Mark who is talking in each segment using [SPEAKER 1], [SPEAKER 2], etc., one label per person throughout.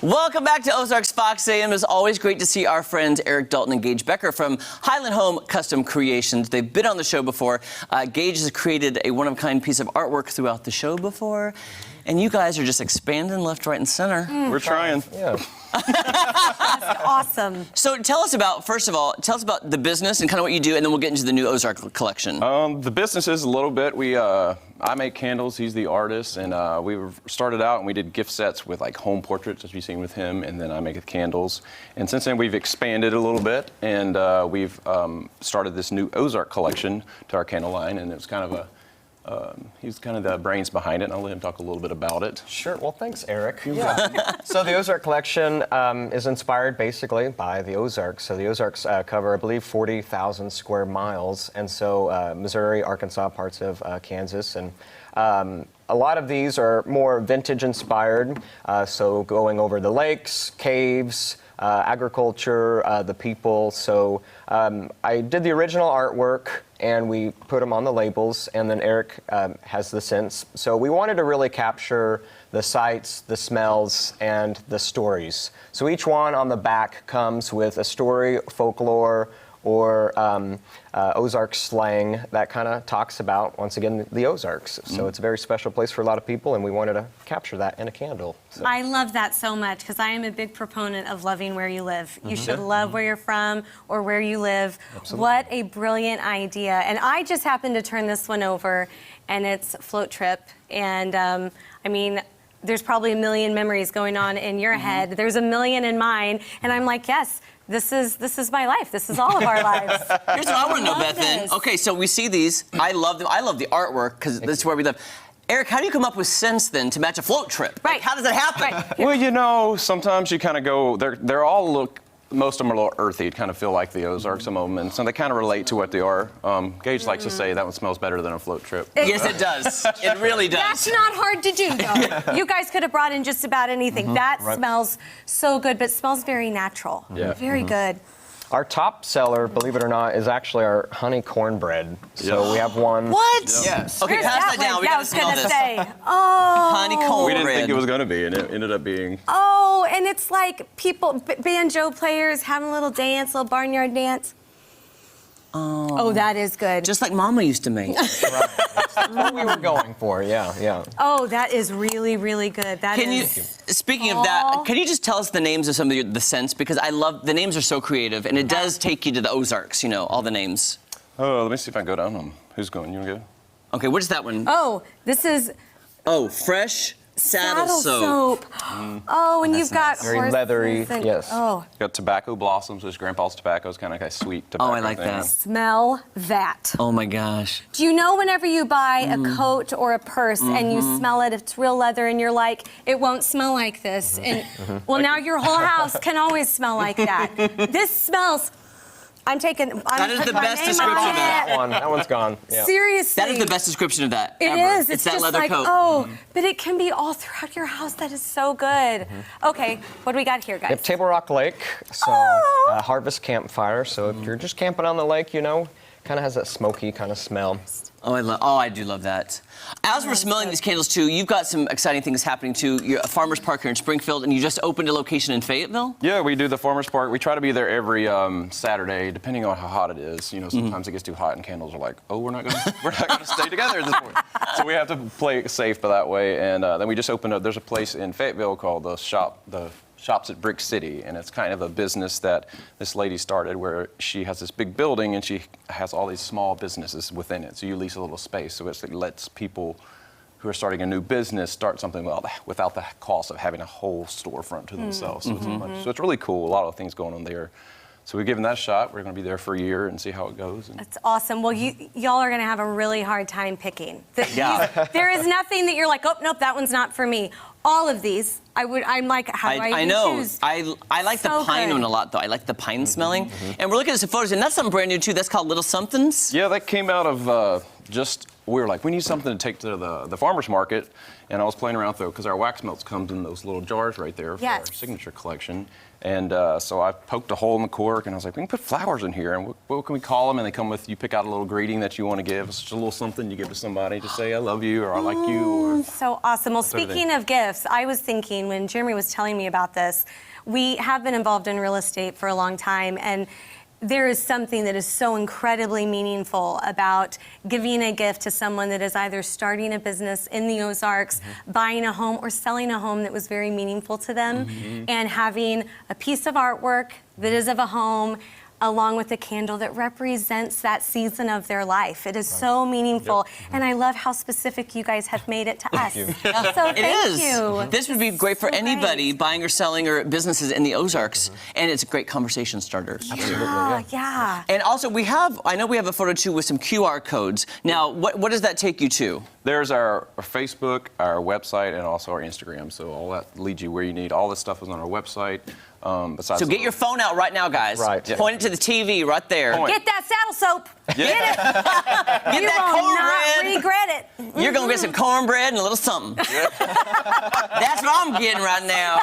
[SPEAKER 1] Welcome back to Ozarks Fox AM. It's always great to see our friends Eric Dalton and Gage Becker from Highland Home Custom Creations. They've been on the show before. Gage has created a one-of-a-kind piece of artwork throughout the show before. And you guys are just expanding left, right, and center.
[SPEAKER 2] We're trying. Yeah.
[SPEAKER 3] That's awesome.
[SPEAKER 1] So tell us about, first of all, the business and kind of what you do, and then we'll get into the new Ozark Collection.
[SPEAKER 2] The business is a little bit. I make candles. He's the artist, and we started out and we did gift sets with like home portraits, as you've seen with him, and then I make the candles. And since then, we've expanded a little bit, and we've started this new Ozark Collection to our candle line, and it was kind of a he's kind of the brains behind it, and I'll let him talk a little bit about it.
[SPEAKER 4] Sure. Well, thanks, Eric. Yeah. So the Ozark Collection is inspired basically by the Ozarks. So the Ozarks cover, I believe, 40,000 square miles, and so Missouri, Arkansas, parts of Kansas, and a lot of these are more vintage inspired, so going over the lakes, caves, agriculture, the people. So I did the original artwork and we put them on the labels, and then Eric has the scents. So we wanted to really capture the sights, the smells, and the stories. So each one on the back comes with a story, folklore, or Ozark slang that kind of talks about, once again, the Ozarks. So it's a very special place for a lot of people, and we wanted to capture that in a candle. So.
[SPEAKER 3] I love that so much because I am a big proponent of loving where you live. You should love where you're from or where you live. Absolutely. What a brilliant idea. And I just happened to turn this one over, and it's Float Trip. And I mean, there's probably a million memories going on in your head. There's a million in mine. And I'm like, yes, this is my life. This is all of our lives.
[SPEAKER 1] Here's what I want to know, Beth. Then, okay, so we see these. I love them. I love the artwork because this is where we live. Eric, how do you come up with scents then to match a float trip?
[SPEAKER 3] Right.
[SPEAKER 1] Like, how does that happen?
[SPEAKER 3] Right.
[SPEAKER 2] Well, you know, sometimes you kind of go. They're all look. Most of them are a little earthy. You kind of feel like the Ozarks some of them, and so they kind of relate to what they are. Gage likes to say that one smells better than a float trip.
[SPEAKER 1] Yes, it does. It really does.
[SPEAKER 3] That's not hard to do, though. You guys could have brought in just about anything. That smells so good, but smells very natural.
[SPEAKER 2] Yeah.
[SPEAKER 3] Very good.
[SPEAKER 4] Our top seller, believe it or not, is actually our honey cornbread. So we have one.
[SPEAKER 1] What?
[SPEAKER 4] Yes.
[SPEAKER 1] Okay,
[SPEAKER 3] Where's
[SPEAKER 1] pass that down. We gotta smell this.
[SPEAKER 3] Say, oh.
[SPEAKER 1] Honey cornbread.
[SPEAKER 2] We didn't think it was going to be, and it ended up being.
[SPEAKER 3] Oh, and it's like people, banjo players having a little dance, little barnyard dance. Oh, that is good.
[SPEAKER 1] Just like Mama used to make.
[SPEAKER 4] Right. That's what we were going for, yeah.
[SPEAKER 3] Oh, that is really, really good.
[SPEAKER 1] Speaking of that, can you just tell us the names of some of the scents? Because I love, the names are so creative, and it does take you to the Ozarks, you know, all the names.
[SPEAKER 2] Oh, let me see if I can go down them. Who's going? You want to go?
[SPEAKER 1] Okay, what is that one?
[SPEAKER 3] Oh, this is...
[SPEAKER 1] Oh, fresh saddle soap.
[SPEAKER 3] Oh, and
[SPEAKER 1] That's
[SPEAKER 3] you've got
[SPEAKER 1] nice.
[SPEAKER 4] Very
[SPEAKER 3] horses
[SPEAKER 4] leathery,
[SPEAKER 3] and-
[SPEAKER 4] yes.
[SPEAKER 3] Oh,
[SPEAKER 2] Got tobacco blossoms, which Grandpa's tobacco is kind of like a sweet tobacco.
[SPEAKER 1] Oh, I like
[SPEAKER 2] thing.
[SPEAKER 1] that.
[SPEAKER 3] smell that.
[SPEAKER 1] Oh my gosh.
[SPEAKER 3] Do you know whenever you buy a coat or a purse and you smell it, it's real leather, and you're like, it won't smell like this. And well, now your whole house can always smell like that. This smells.
[SPEAKER 1] That is the best description of that.
[SPEAKER 4] That one's gone. Yeah.
[SPEAKER 3] Seriously.
[SPEAKER 1] That is the best description of that
[SPEAKER 3] It
[SPEAKER 1] ever.
[SPEAKER 3] is.
[SPEAKER 1] It's that
[SPEAKER 3] just
[SPEAKER 1] leather
[SPEAKER 3] like,
[SPEAKER 1] coat.
[SPEAKER 3] oh, but it can be all throughout your house. That is so good. Okay, what do we got here,
[SPEAKER 4] We
[SPEAKER 3] guys?
[SPEAKER 4] have Table Rock Lake, so
[SPEAKER 3] Oh.
[SPEAKER 4] harvest campfire. So if you're just camping on the lake, you know, kind of has that smoky kind of smell.
[SPEAKER 1] Oh, I do love that. As we're smelling these candles too, you've got some exciting things happening too. You're a Farmers Park here in Springfield, and you just opened a location in Fayetteville?
[SPEAKER 2] Yeah, we do the Farmers Park. We try to be there every Saturday, depending on how hot it is. You know, sometimes it gets too hot, and candles are like, oh, we're not gonna stay together this morning. So we have to play it safe by that way. And then we just opened up. There's a place in Fayetteville called the Shops at Brick City, and it's kind of a business that this lady started where she has this big building and she has all these small businesses within it. So you lease a little space, so it lets people who are starting a new business start something without the cost of having a whole storefront to themselves. So it's really cool. A lot of things going on there. So we're giving that a shot. We're going to be there for a year and see how it goes.
[SPEAKER 3] That's awesome. Well, y'all are going to have a really hard time picking.
[SPEAKER 1] Yeah.
[SPEAKER 3] There is nothing that you're like, oh, nope, that one's not for me. All of these, I'm like, how do I
[SPEAKER 1] I
[SPEAKER 3] even
[SPEAKER 1] know.
[SPEAKER 3] choose?
[SPEAKER 1] I like
[SPEAKER 3] So
[SPEAKER 1] the pine
[SPEAKER 3] good.
[SPEAKER 1] one a lot, though. I like the pine smelling. And we're looking at some photos, and that's something brand new, too. That's called Little Somethings.
[SPEAKER 2] Yeah, that came out of we were like, we need something to take to the farmer's market. And I was playing around though, because our wax melts comes in those little jars right there for our signature collection. And so I poked a hole in the cork, and I was like, we can put flowers in here, and what can we call them? And they come with, you pick out a little greeting that you want to give. It's just a little something you give to somebody to say, I love you, or I like you. Or
[SPEAKER 3] so awesome. Well, speaking of gifts, I was thinking when Jeremy was telling me about this, we have been involved in real estate for a long time, and there is something that is so incredibly meaningful about giving a gift to someone that is either starting a business in the Ozarks, buying a home, or selling a home that was very meaningful to them, and having a piece of artwork that is of a home along with a candle that represents that season of their life. It is so meaningful, and I love how specific you guys have made it to us. So thank you.
[SPEAKER 1] This would be great for anybody buying or selling or businesses in the Ozarks, and it's a great conversation starter.
[SPEAKER 3] Yeah.
[SPEAKER 1] And also, I know we have a photo too with some QR codes. Now, what does that take you to?
[SPEAKER 2] There's our Facebook, our website, and also our Instagram. So all that leads you where you need. All this stuff is on our website.
[SPEAKER 1] So get your phone out right now, guys.
[SPEAKER 4] Right.
[SPEAKER 1] Point it to the TV right there.
[SPEAKER 3] Get that saddle soap. Get it.
[SPEAKER 1] Get
[SPEAKER 3] You
[SPEAKER 1] that
[SPEAKER 3] will not
[SPEAKER 1] cornbread.
[SPEAKER 3] regret it.
[SPEAKER 1] You're gonna get some cornbread and a little something. That's what I'm getting right now.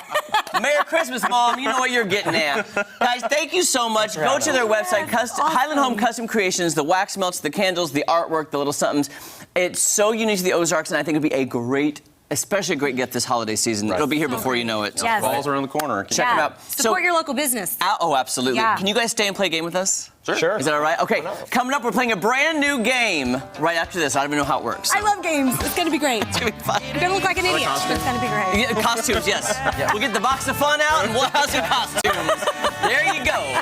[SPEAKER 1] Merry Christmas, Mom. You know what you're getting at. Guys, thank you so much. Go to their website, Highland Home Custom Creations, the wax melts, the candles, the artwork, the little somethings. It's so unique to the Ozarks, and I think it'd be especially a great gift this holiday season. It'll be here before you know it.
[SPEAKER 3] Yes.
[SPEAKER 2] Balls around the corner.
[SPEAKER 1] Check them out.
[SPEAKER 3] Support your local business.
[SPEAKER 1] Oh, absolutely.
[SPEAKER 3] Yeah.
[SPEAKER 1] Can you guys stay and play a game with us?
[SPEAKER 4] Sure.
[SPEAKER 1] Is that all right? Okay, coming up, we're playing a brand new game right after this. I don't even know how it works.
[SPEAKER 3] I love games. It's going to be great.
[SPEAKER 1] It's gonna be fun.
[SPEAKER 3] You're going to look like an idiot, but it's going to be great.
[SPEAKER 1] Yeah, costumes, yes. We'll get the box of fun out and we'll have some costumes. There you go.